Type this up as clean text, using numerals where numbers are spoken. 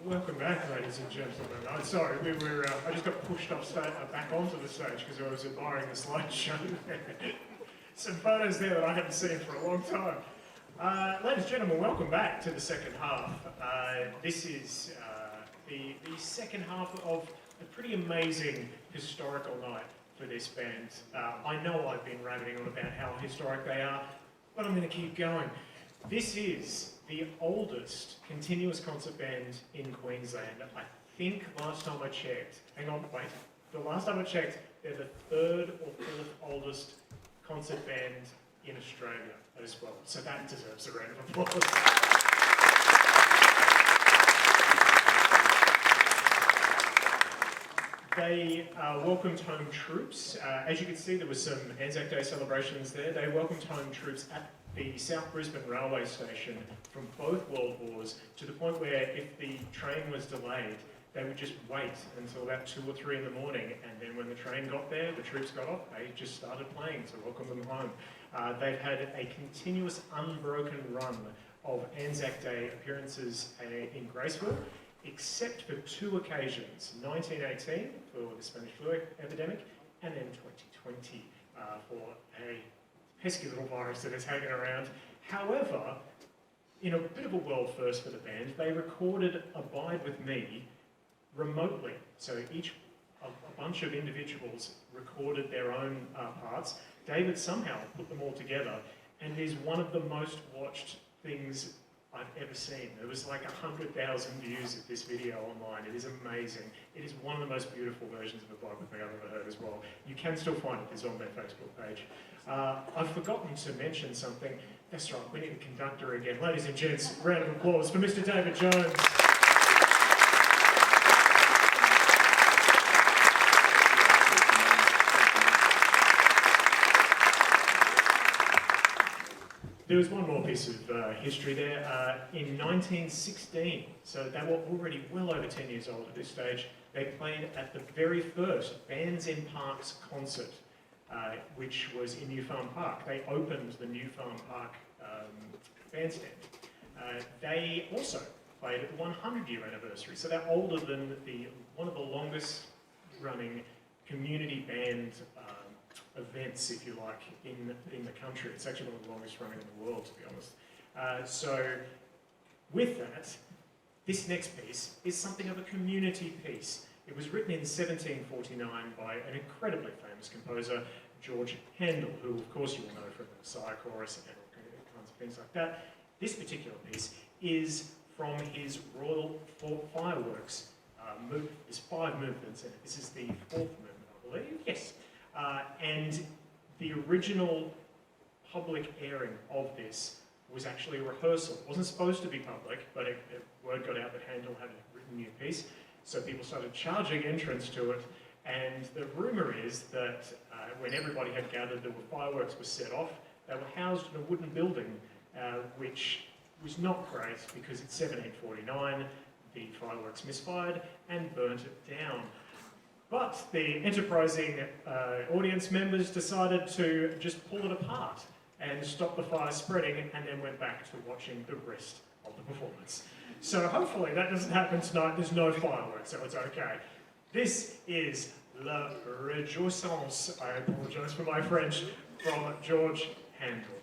Welcome back, ladies and gentlemen. I'm sorry, I just got pushed back onto the stage because I was admiring the slideshow. Some photos there that I haven't seen for a long time. Ladies and gentlemen, welcome back to the second half. This is the second half of a pretty amazing historical night for this band. I know I've been rabbiting on about how historic they are, but I'm going to keep going. This is the oldest continuous concert band in Queensland. I think last time I checked, the last time I checked, they're the third or fourth oldest concert band in Australia as well. So that deserves a round of applause. They welcomed home troops. As you can see, there was some Anzac Day celebrations there. They welcomed home troops at the South Brisbane railway station from both World Wars, to the point where if the train was delayed, they would just wait until about 2 or 3 in the morning, and then when the train got there, the troops got off, they just started playing to welcome them home. They've had a continuous unbroken run of Anzac Day appearances in Graceville, except for 2 occasions, 1918 for the Spanish flu epidemic, and then 2020 for a pesky little virus that is hanging around. However, in a bit of a world first for the band, they recorded Abide With Me remotely. So a bunch of individuals recorded their own parts. David somehow put them all together, and it is one of the most watched things I've ever seen. There was like 100,000 views of this video online. It is amazing. It is one of the most beautiful versions of Abide With Me I've ever heard as well. You can still find it. It's on their Facebook page. I've forgotten to mention something. That's right, we need a conductor again. Ladies and gents, round of applause for Mr. David Jones. There was one more piece of history there. In 1916, so they were already well over 10 years old at this stage, they played at the very first Bands in Parks concert, which was in New Farm Park. They opened the New Farm Park bandstand. They also played at the 100-year anniversary, so they're older than one of the longest running community band events, if you like, in the country. It's actually one of the longest running in the world, to be honest. So with that, this next piece is something of a community piece. It was written in 1749 by an incredibly famous composer, George Handel, who of course you will know from the Messiah Chorus and all kinds of things like that. This particular piece is from his Royal Fireworks movement. There's 5 movements in it. This is the 4th movement, I believe. Yes. And the original public airing of this was actually a rehearsal. It wasn't supposed to be public, but word got out that Handel had written a new piece, so people started charging entrance to it, and the rumour is that when everybody had gathered, the fireworks were set off. They were housed in a wooden building, which was not great because it's 1749, the fireworks misfired and burnt it down. But the enterprising audience members decided to just pull it apart and stop the fire spreading, and then went back to watching the rest of the performance. So hopefully that doesn't happen tonight. There's no fireworks, so it's okay. This is La Rejouissance, I apologise for my French, from George Handel.